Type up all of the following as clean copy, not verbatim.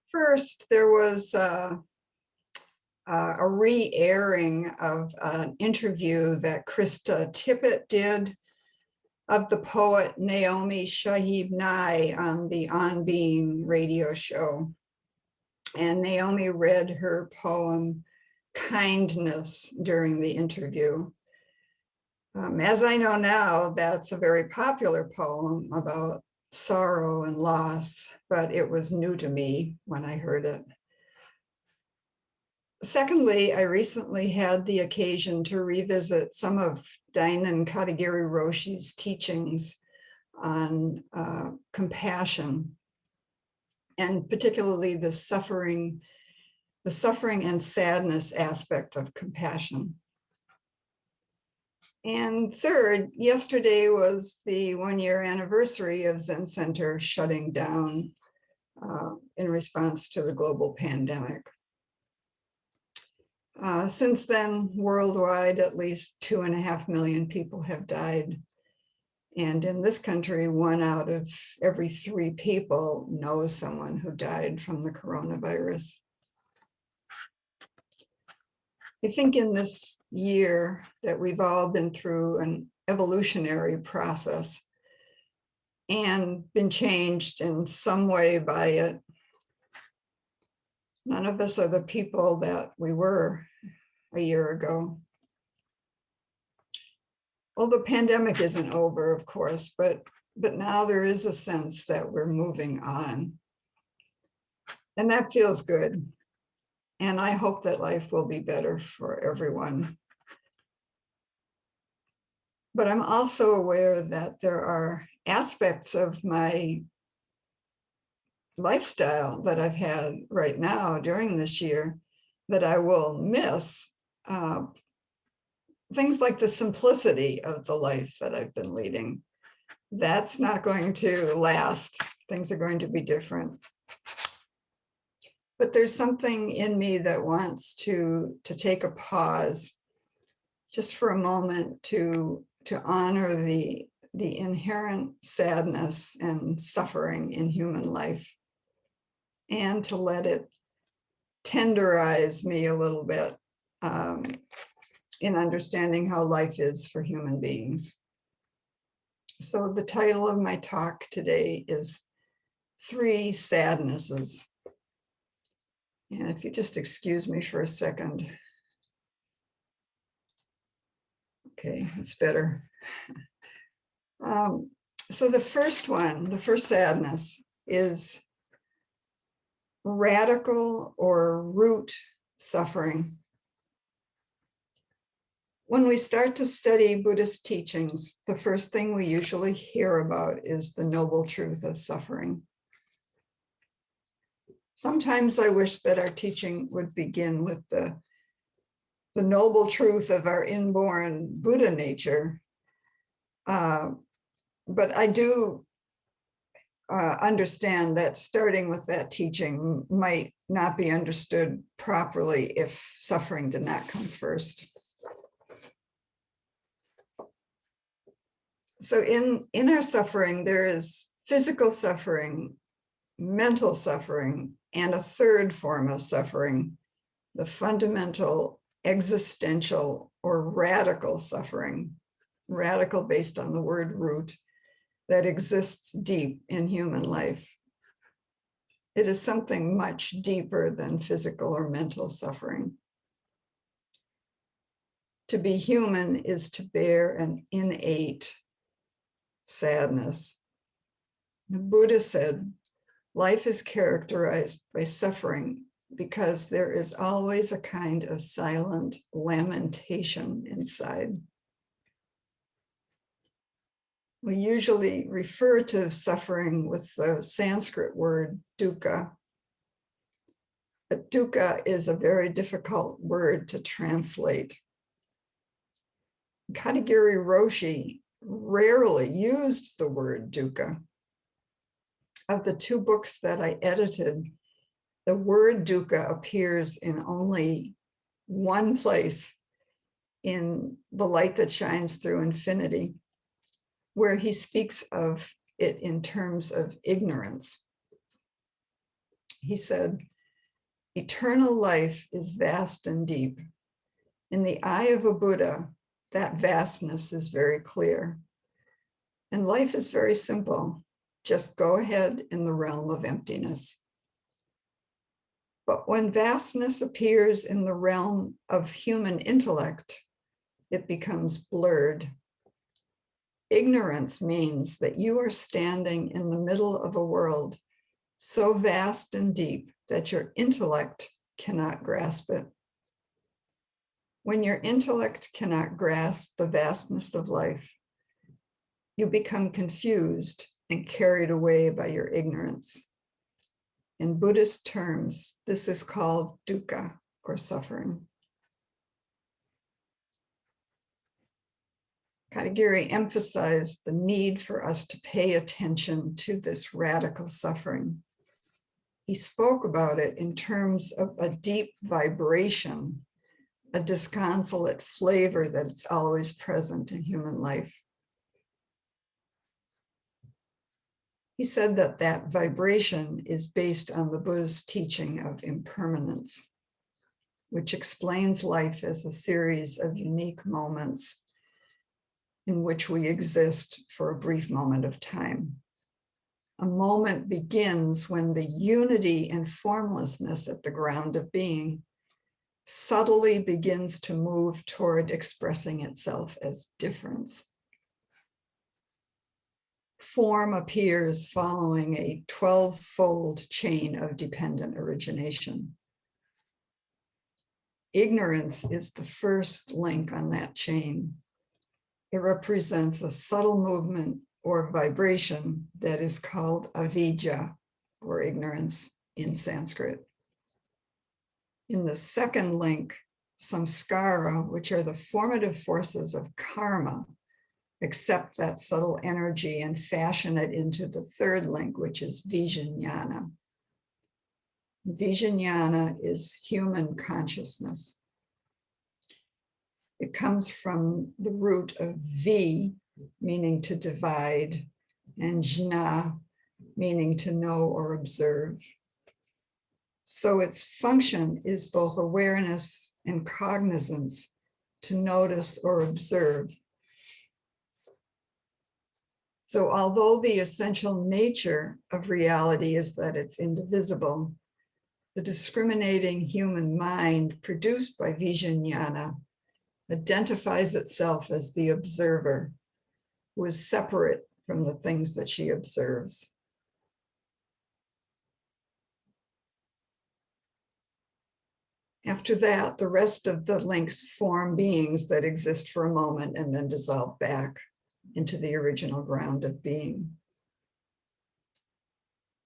First, there was a re-airing of an interview that Krista Tippett did of the poet Naomi Shihab Nye on the On Being radio show. And Naomi read her poem, Kindness, during the interview. As I know now, that's a very popular poem about sorrow and loss, but it was new to me when I heard it. Secondly, I recently had the occasion to revisit some of Dainin Katagiri Roshi's teachings on compassion, and particularly the suffering and sadness aspect of compassion. And third, yesterday was the 1-year anniversary of Zen Center shutting down in response to the global pandemic. Since then, worldwide, at least 2.5 million people have died. And in this country, 1 out of every 3 people knows someone who died from the coronavirus. I think in this year that we've all been through an evolutionary process and been changed in some way by it. None of us are the people that we were a year ago. Well, the pandemic isn't over, of course, but now there is a sense that we're moving on. And that feels good. And I hope that life will be better for everyone. But I'm also aware that there are aspects of my lifestyle that I've had right now during this year that I will miss. Things like the simplicity of the life that I've been leading. That's not going to last. Things are going to be different. But there's something in me that wants to take a pause just for a moment to honor the inherent sadness and suffering in human life, and to let it tenderize me a little bit in understanding how life is for human beings. So the title of my talk today is 3 Sadnesses. And if you just excuse me for a second. Okay, that's better. So the first sadness is radical or root suffering. When we start to study Buddhist teachings, the first thing we usually hear about is the noble truth of suffering. Sometimes I wish that our teaching would begin with the noble truth of our inborn Buddha nature. But I do understand that starting with that teaching might not be understood properly if suffering did not come first. So in our suffering, there is physical suffering, mental suffering, and a third form of suffering, the fundamental, existential, or radical suffering, radical based on the word root, that exists deep in human life. It is something much deeper than physical or mental suffering. To be human is to bear an innate sadness. The Buddha said, life is characterized by suffering because there is always a kind of silent lamentation inside. We usually refer to suffering with the Sanskrit word dukkha. But dukkha is a very difficult word to translate. Katagiri Roshi rarely used the word dukkha. Of the 2 books that I edited, the word dukkha appears in only one place in The Light That Shines Through Infinity, where he speaks of it in terms of ignorance. he said, "Eternal life is vast and deep. In the eye of a Buddha, that vastness is very clear. And life is very simple. Just go ahead in the realm of emptiness." But when vastness appears in the realm of human intellect, it becomes blurred. Ignorance means that you are standing in the middle of a world so vast and deep that your intellect cannot grasp it. When your intellect cannot grasp the vastness of life, you become confused and carried away by your ignorance. In Buddhist terms, this is called dukkha, or suffering. Katagiri emphasized the need for us to pay attention to this radical suffering. He spoke about it in terms of a deep vibration, a disconsolate flavor that's always present in human life. He said that that vibration is based on the Buddha's teaching of impermanence, which explains life as a series of unique moments in which we exist for a brief moment of time. A moment begins when the unity and formlessness at the ground of being subtly begins to move toward expressing itself as difference. Form appears following a 12-fold chain of dependent origination. Ignorance is the first link on that chain. It represents a subtle movement or vibration that is called avidya, or ignorance in Sanskrit. In the second link, samskara, which are the formative forces of karma, accept that subtle energy and fashion it into the third link, which is vijnana. Vijnana is human consciousness. It comes from the root of vi, meaning to divide, and jna, meaning to know or observe. So its function is both awareness and cognizance, to notice or observe. So although the essential nature of reality is that it's indivisible, the discriminating human mind produced by vijnana identifies itself as the observer, who is separate from the things that she observes. After that, the rest of the links form beings that exist for a moment and then dissolve back into the original ground of being.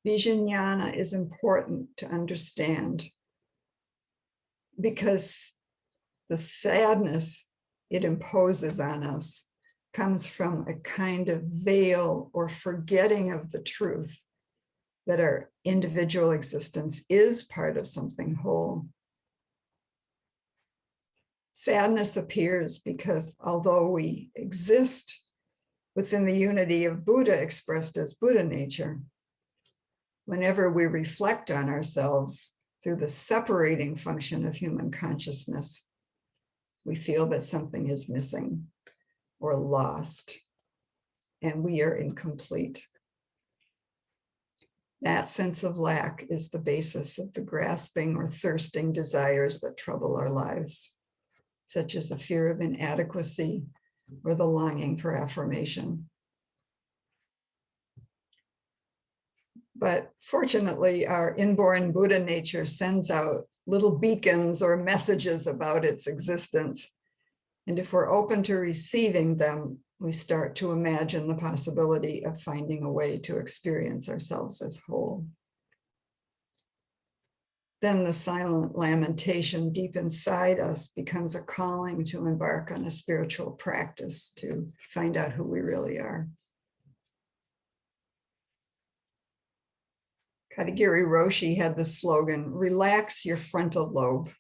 Vijnana is important to understand because the sadness it imposes on us comes from a kind of veil or forgetting of the truth that our individual existence is part of something whole. Sadness appears because although we exist within the unity of Buddha expressed as Buddha nature, whenever we reflect on ourselves through the separating function of human consciousness, we feel that something is missing or lost, and we are incomplete. That sense of lack is the basis of the grasping or thirsting desires that trouble our lives, such as the fear of inadequacy or the longing for affirmation. But fortunately, our inborn Buddha nature sends out little beacons or messages about its existence. And if we're open to receiving them, we start to imagine the possibility of finding a way to experience ourselves as whole. Then the silent lamentation deep inside us becomes a calling to embark on a spiritual practice to find out who we really are. Katagiri Roshi had the slogan, "Relax your frontal lobe."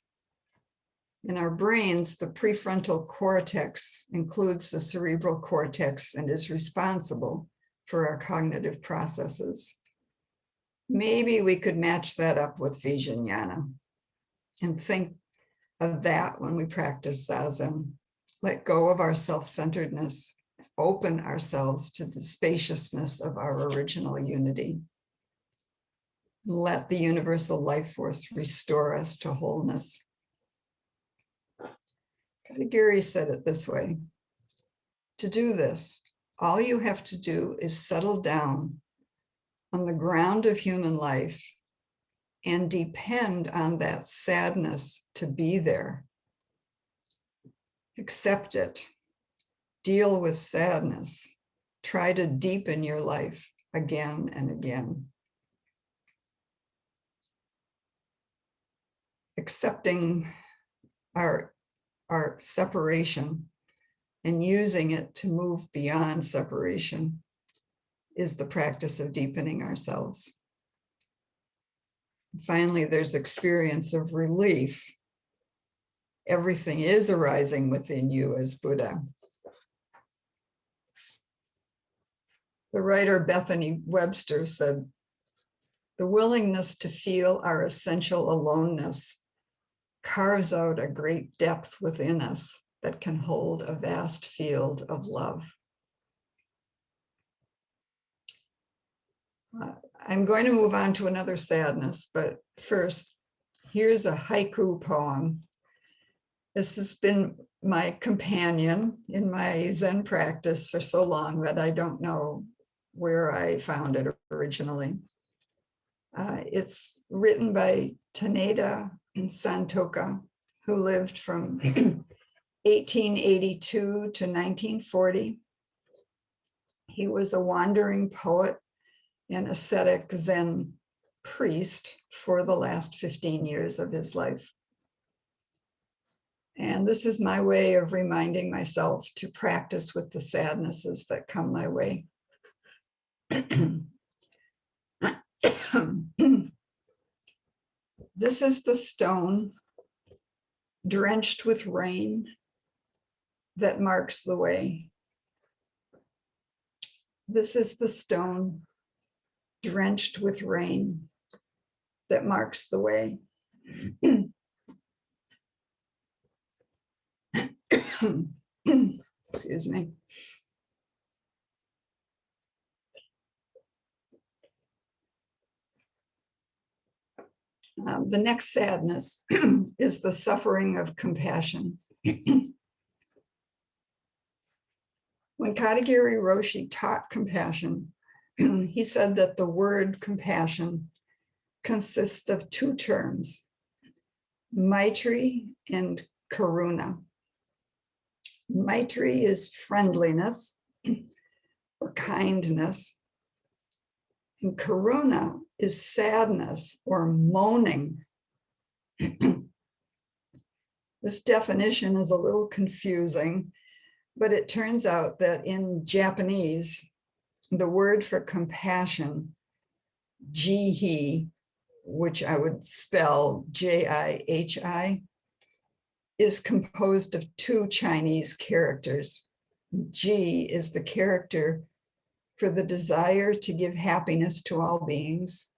In our brains, the prefrontal cortex includes the cerebral cortex and is responsible for our cognitive processes. maybe we could match that up with Vijnana and think of that when we practice Zazen. Let go of our self-centeredness, open ourselves to the spaciousness of our original unity. Let the universal life force restore us to wholeness. Katagiri said it this way: to do this, all you have to do is settle down on the ground of human life and depend on that sadness to be there. Accept it. Deal with sadness. Try to deepen your life again and again. Accepting our separation and using it to move beyond separation is the practice of deepening ourselves. Finally, there's experience of relief. Everything is arising within you as Buddha. The writer Bethany Webster said, "The willingness to feel our essential aloneness carves out a great depth within us that can hold a vast field of love." I'm going to move on to another sadness, but first, here's a haiku poem. This has been my companion in my Zen practice for so long that I don't know where I found it originally. It's written by Taneda Santoka, who lived from 1882 to 1940. He was a wandering poet and ascetic Zen priest for the last 15 years of his life. And this is my way of reminding myself to practice with the sadnesses that come my way. This is the stone drenched with rain that marks the way. This is the stone drenched with rain that marks the way. Excuse me. The next sadness is the suffering of compassion. When Katagiri Roshi taught compassion, he said that the word compassion consists of two terms, Maitri and Karuna. Maitri is friendliness or kindness, and Karuna is sadness or moaning. This definition is a little confusing, but it turns out that in Japanese, the word for compassion, jihi, which I would spell Jihi, is composed of two Chinese characters. Ji is the character for the desire to give happiness to all beings,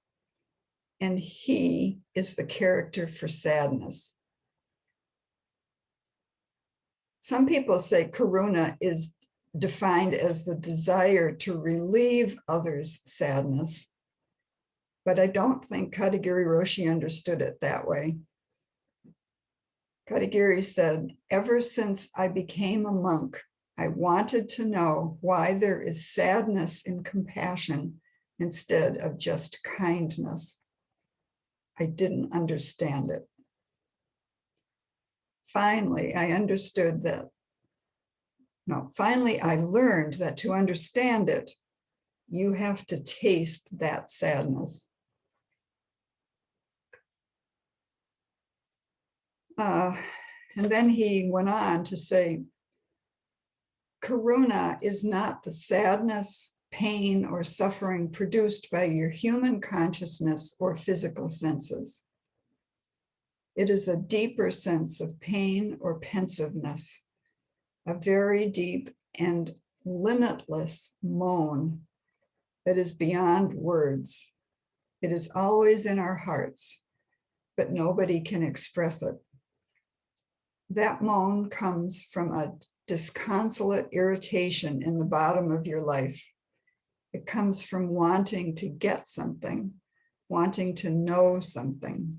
and he is the character for sadness. Some people say karuna is defined as the desire to relieve others' sadness, but I don't think Katagiri Roshi understood it that way. Katagiri said, "Ever since I became a monk, I wanted to know why there is sadness in compassion instead of just kindness. I didn't understand it. Finally, I learned that to understand it, you have to taste that sadness." And then he went on to say, karuna is not the sadness, pain, or suffering produced by your human consciousness or physical senses. It is a deeper sense of pain or pensiveness, a very deep and limitless moan that is beyond words. It is always in our hearts, but nobody can express it. That moan comes from a disconsolate irritation in the bottom of your life. It comes from wanting to get something, wanting to know something.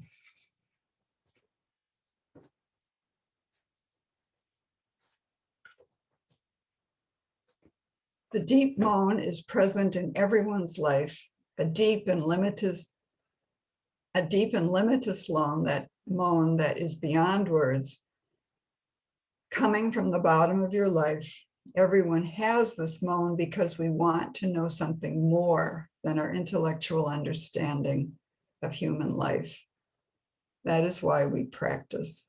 The deep moan is present in everyone's life, a deep and limitless moan that is beyond words, coming from the bottom of your life. Everyone has this moan because we want to know something more than our intellectual understanding of human life. That is why we practice.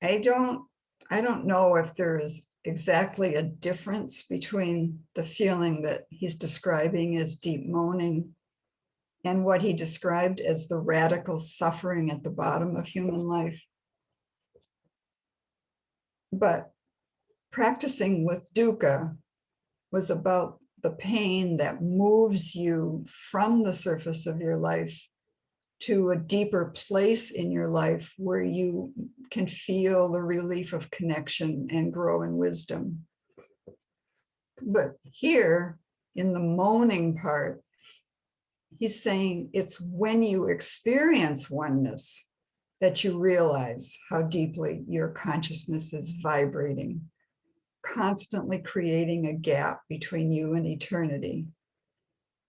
I don't know if there is exactly a difference between the feeling that he's describing as deep moaning and what he described as the radical suffering at the bottom of human life. But practicing with dukkha was about the pain that moves you from the surface of your life to a deeper place in your life where you can feel the relief of connection and grow in wisdom. But here in the moaning part, he's saying it's when you experience oneness that you realize how deeply your consciousness is vibrating, constantly creating a gap between you and eternity,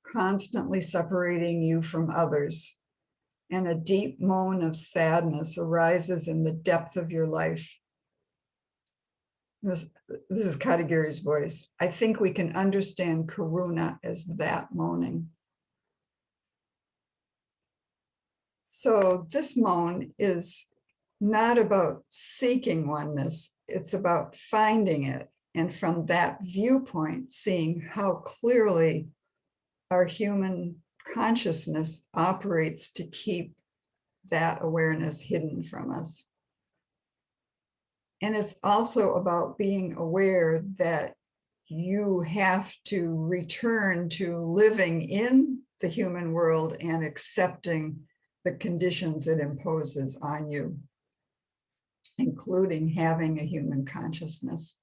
constantly separating you from others. And a deep moan of sadness arises in the depth of your life. This is Katagiri's voice. I think we can understand karuna as that moaning. So this moan is not about seeking oneness, it's about finding it. And from that viewpoint, seeing how clearly our human consciousness operates to keep that awareness hidden from us. And it's also about being aware that you have to return to living in the human world and accepting the conditions it imposes on you, including having a human consciousness.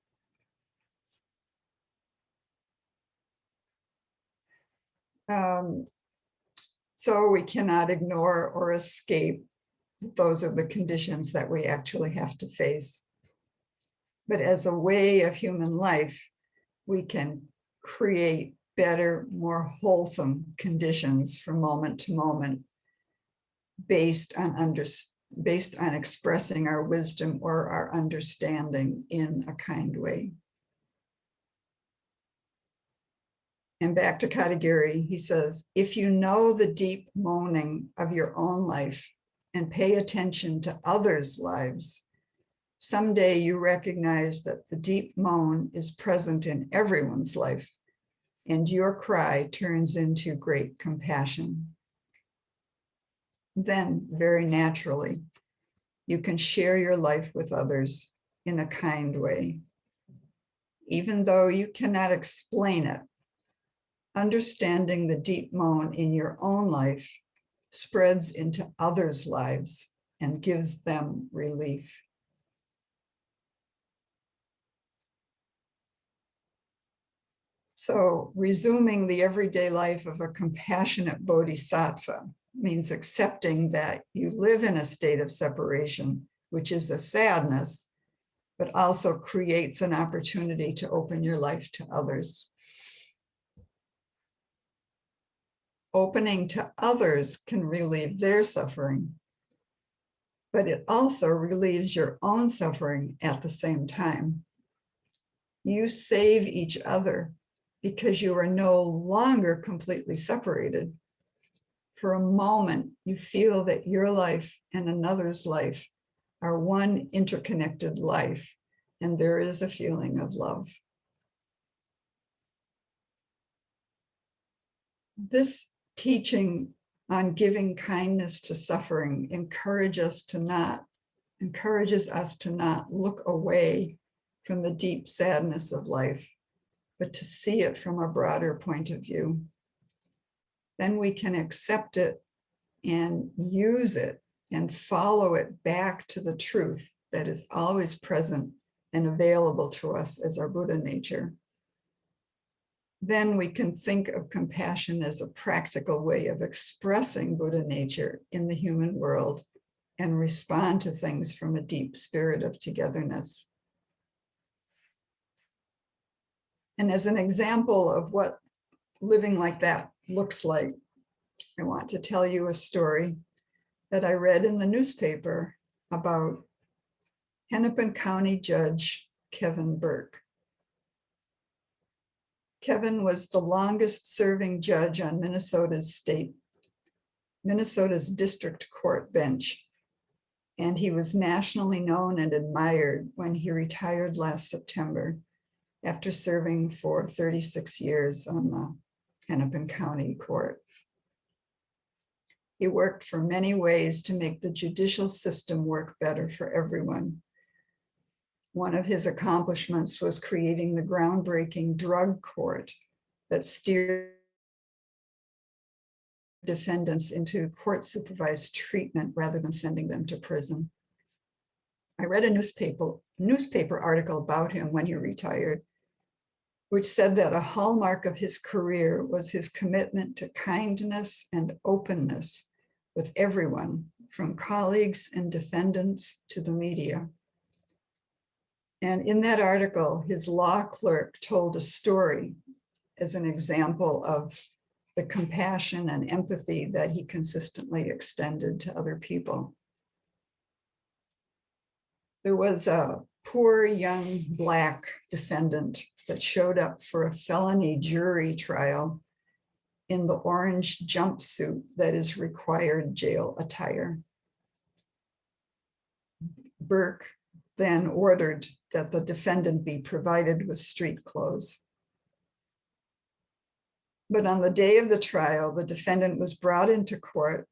So we cannot ignore or escape. Those are the conditions that we actually have to face. But as a way of human life, we can create better, more wholesome conditions from moment to moment based on expressing our wisdom or our understanding in a kind way. And back to Katagiri, he says, if you know the deep moaning of your own life and pay attention to others' lives, someday you recognize that the deep moan is present in everyone's life, and your cry turns into great compassion. Then, very naturally, you can share your life with others in a kind way. Even though you cannot explain it, understanding the deep moan in your own life spreads into others' lives and gives them relief. So resuming the everyday life of a compassionate bodhisattva means accepting that you live in a state of separation, which is a sadness, but also creates an opportunity to open your life to others. Opening to others can relieve their suffering, but it also relieves your own suffering at the same time. You save each other because you are no longer completely separated. For a moment, you feel that your life and another's life are one interconnected life, and there is a feeling of love. This teaching on giving kindness to suffering encourages us to not look away from the deep sadness of life, but to see it from a broader point of view. Then we can accept it and use it and follow it back to the truth that is always present and available to us as our Buddha nature. Then we can think of compassion as a practical way of expressing Buddha nature in the human world and respond to things from a deep spirit of togetherness. And as an example of what living like that looks like, I want to tell you a story that I read in the newspaper about Hennepin County Judge Kevin Burke. Kevin was the longest serving judge on Minnesota's district court bench, and he was nationally known and admired when he retired last September after serving for 36 years on the Hennepin County Court. He worked for many ways to make the judicial system work better for everyone. One of his accomplishments was creating the groundbreaking drug court that steered defendants into court-supervised treatment rather than sending them to prison. I read a newspaper article about him when he retired, which said that a hallmark of his career was his commitment to kindness and openness with everyone, from colleagues and defendants to the media. And in that article, his law clerk told a story as an example of the compassion and empathy that he consistently extended to other people. There was a poor young Black defendant that showed up for a felony jury trial in the orange jumpsuit that is required jail attire. Burke then ordered that the defendant be provided with street clothes. But on the day of the trial, the defendant was brought into court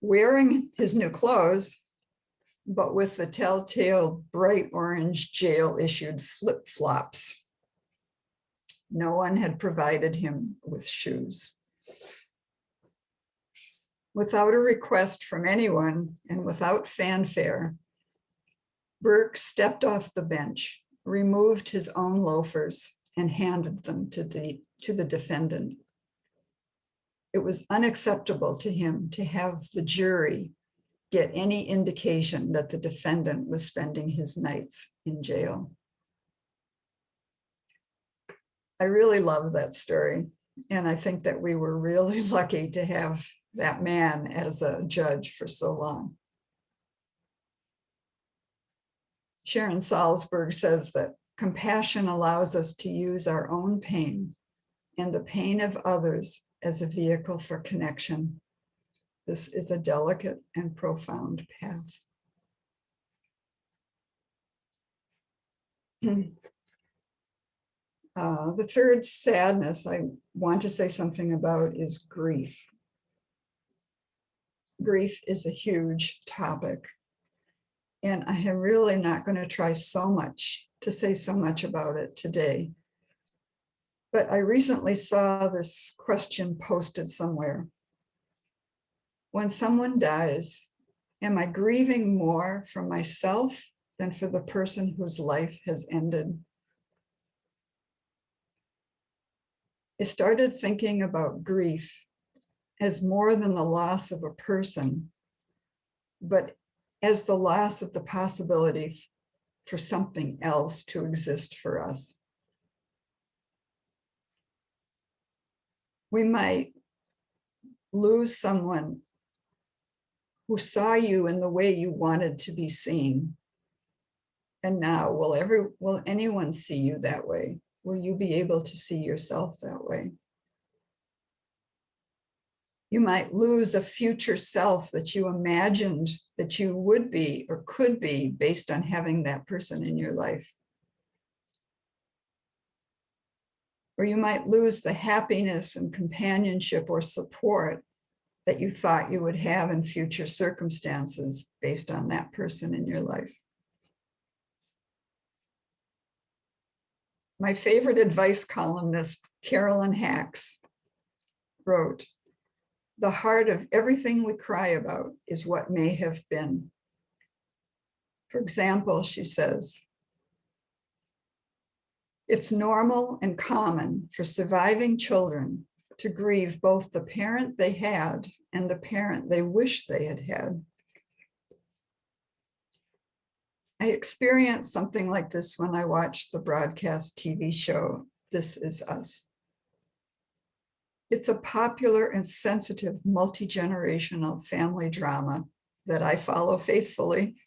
wearing his new clothes, but with the telltale bright orange jail-issued flip-flops. No one had provided him with shoes. Without a request from anyone and without fanfare, Burke stepped off the bench, removed his own loafers, and handed them to the defendant. It was unacceptable to him to have the jury get any indication that the defendant was spending his nights in jail. I really love that story, and I think that we were really lucky to have that man as a judge for so long. Sharon Salzberg says that compassion allows us to use our own pain and the pain of others as a vehicle for connection. This is a delicate and profound path. The third sadness I want to say something about is grief. Grief is a huge topic, and I am really not going to try to say so much about it today. But I recently saw this question posted somewhere. When someone dies, am I grieving more for myself than for the person whose life has ended? I started thinking about grief as more than the loss of a person, but as the loss of the possibility for something else to exist for us. We might lose someone who saw you in the way you wanted to be seen. And now, will anyone see you that way? Will you be able to see yourself that way? You might lose a future self that you imagined that you would be or could be based on having that person in your life. Or you might lose the happiness and companionship or support that you thought you would have in future circumstances based on that person in your life. My favorite advice columnist, Carolyn Hacks, wrote, "The heart of everything we cry about is what may have been." For example, she says, "It's normal and common for surviving children to grieve both the parent they had and the parent they wish they had had." I experienced something like this when I watched the broadcast TV show, This Is Us. It's a popular and sensitive multi-generational family drama that I follow faithfully.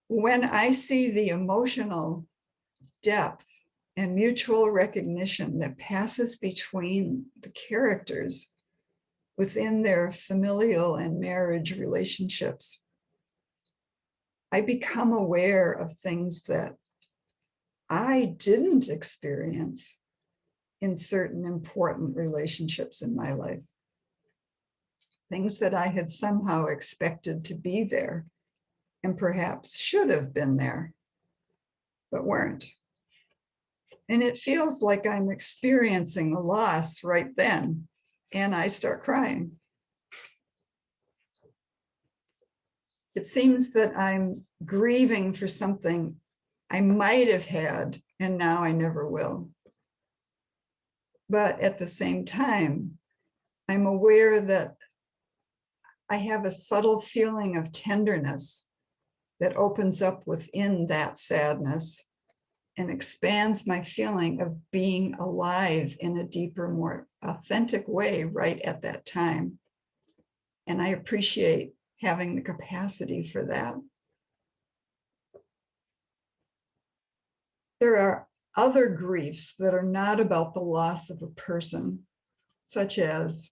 When I see the emotional depth and mutual recognition that passes between the characters within their familial and marriage relationships, I become aware of things that I didn't experience in certain important relationships in my life. Things that I had somehow expected to be there and perhaps should have been there, but weren't. And it feels like I'm experiencing a loss right then, and I start crying. It seems that I'm grieving for something I might have had, and now I never will. But at the same time, I'm aware that I have a subtle feeling of tenderness that opens up within that sadness and expands my feeling of being alive in a deeper, more authentic way right at that time. And I appreciate having the capacity for that. There are other griefs that are not about the loss of a person, such as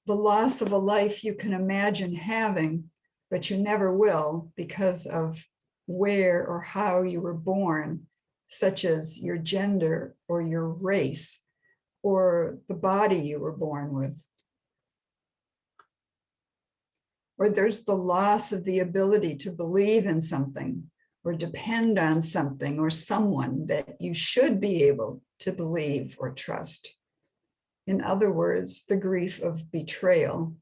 the loss of a life you can imagine having, but you never will because of where or how you were born, such as your gender or your race or the body you were born with. Or there's the loss of the ability to believe in something or depend on something or someone that you should be able to believe or trust. In other words, the grief of betrayal.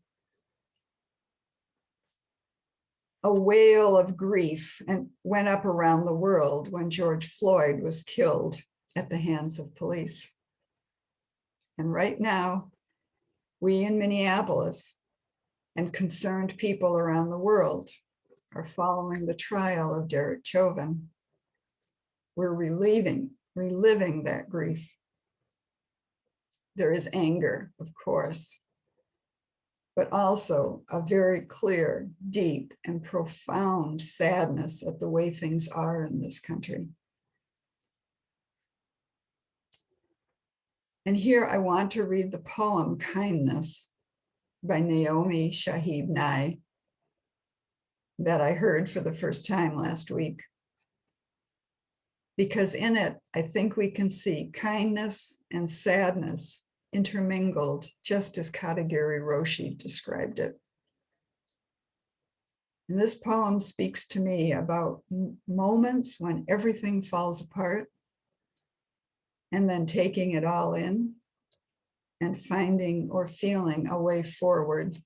A wail of grief and went up around the world when George Floyd was killed at the hands of police. And right now, we in Minneapolis and concerned people around the world are following the trial of Derek Chauvin. We're reliving that grief. There is anger, of course, but also a very clear, deep, and profound sadness at the way things are in this country. And here I want to read the poem Kindness by Naomi Shahid Nye that I heard for the first time last week. Because in it, I think we can see kindness and sadness intermingled, just as Katagiri Roshi described it. And this poem speaks to me about moments when everything falls apart and then taking it all in and finding or feeling a way forward.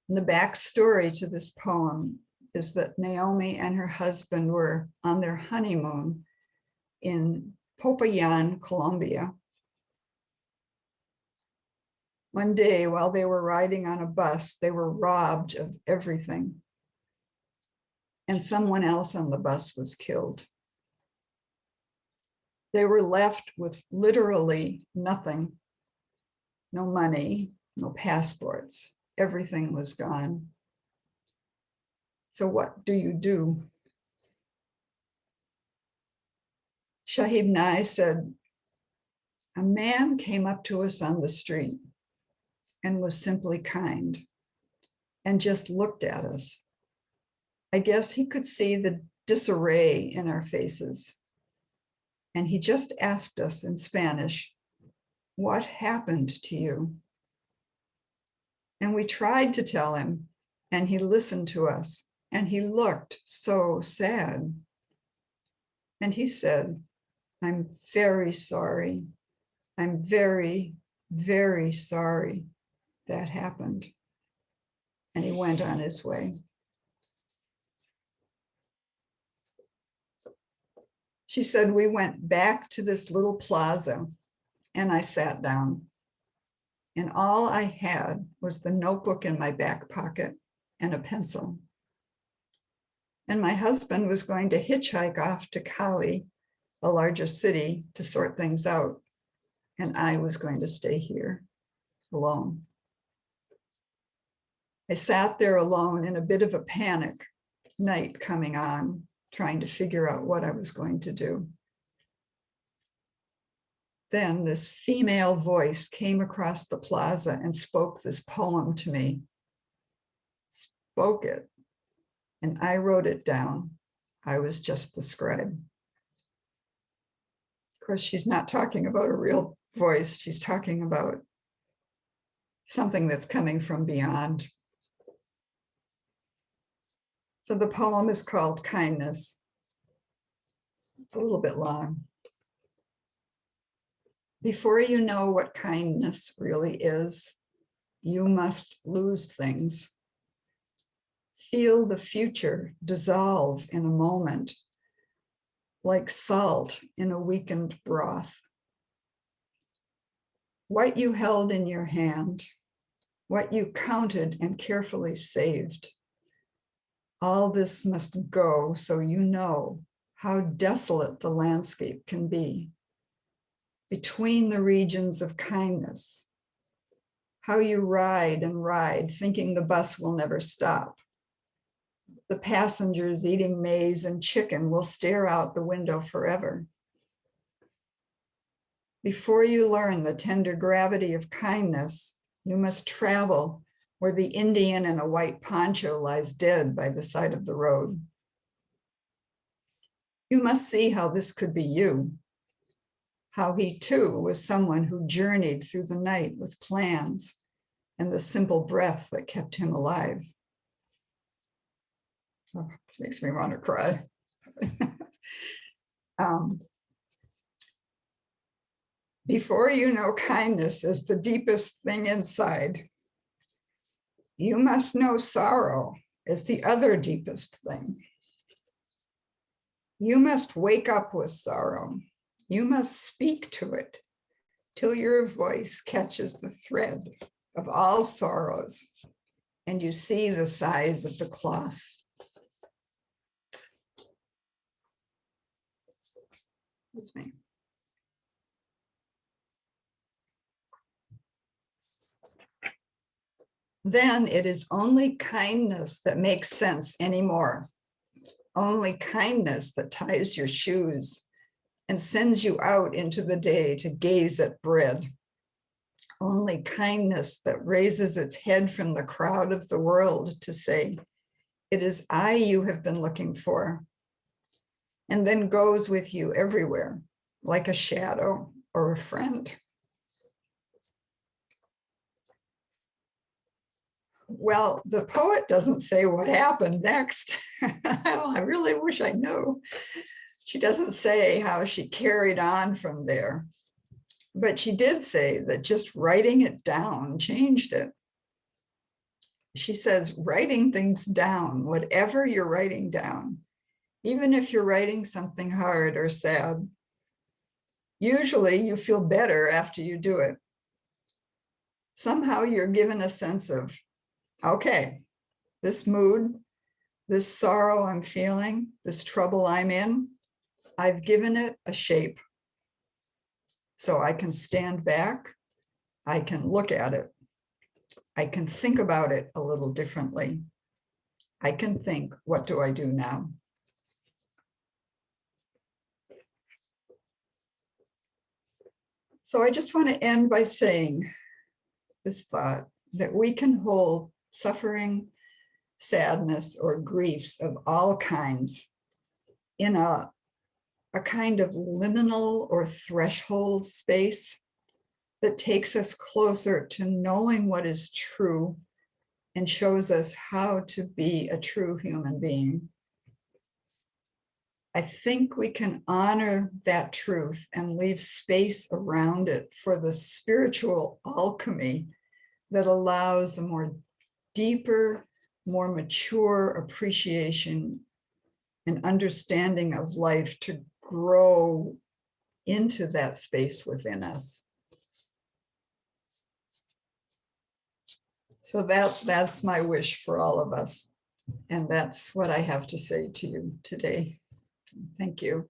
And the backstory to this poem is that Naomi and her husband were on their honeymoon in Popayan, Colombia. One day while they were riding on a bus, they were robbed of everything. And someone else on the bus was killed. They were left with literally nothing. No money, no passports. Everything was gone. So what do you do? Shahid Nye said, a man came up to us on the street and was simply kind and just looked at us. I guess he could see the disarray in our faces. And he just asked us in Spanish, what happened to you? And we tried to tell him, and he listened to us and he looked so sad. And he said, "I'm very sorry. I'm very, very sorry that happened." And he went on his way. She said, "We went back to this little plaza and I sat down. And all I had was the notebook in my back pocket and a pencil. And my husband was going to hitchhike off to Cali, a larger city, to sort things out. And I was going to stay here alone." I sat there alone in a bit of a panic, night coming on, trying to figure out what I was going to do. Then this female voice came across the plaza and spoke this poem to me. Spoke it, and I wrote it down. I was just the scribe. Of course, she's not talking about a real voice. She's talking about something that's coming from beyond. So the poem is called Kindness. It's a little bit long. Before you know what kindness really is, you must lose things. Feel the future dissolve in a moment, like salt in a weakened broth. What you held in your hand, what you counted and carefully saved, all this must go so you know how desolate the landscape can be. Between the regions of kindness, how you ride and ride, thinking the bus will never stop. The passengers eating maize and chicken will stare out the window forever. Before you learn the tender gravity of kindness, you must travel where the Indian in a white poncho lies dead by the side of the road. You must see how this could be you, how he too was someone who journeyed through the night with plans and the simple breath that kept him alive. Oh, this makes me want to cry. Before you know kindness as the deepest thing inside, you must know sorrow as the other deepest thing. You must wake up with sorrow. You must speak to it till your voice catches the thread of all sorrows and you see the size of the cloth. Excuse me. Then it is only kindness that makes sense anymore. Only kindness that ties your shoes and sends you out into the day to gaze at bread. Only kindness that raises its head from the crowd of the world to say, "It is I you have been looking for," and then goes with you everywhere, like a shadow or a friend. Well, the poet doesn't say what happened next. I really wish I knew. She doesn't say how she carried on from there, but she did say that just writing it down changed it. She says, writing things down, whatever you're writing down, even if you're writing something hard or sad, usually you feel better after you do it. Somehow you're given a sense of, okay, this mood, this sorrow I'm feeling, this trouble I'm in, I've given it a shape. So I can stand back, I can look at it, I can think about it a little differently. I can think, what do I do now? So I just want to end by saying this thought that we can hold suffering, sadness, or griefs of all kinds in a kind of liminal or threshold space that takes us closer to knowing what is true and shows us how to be a true human being. I think we can honor that truth and leave space around it for the spiritual alchemy that allows a more deeper, more mature appreciation and understanding of life to grow into that space within us. So that's my wish for all of us. And that's what I have to say to you today. Thank you.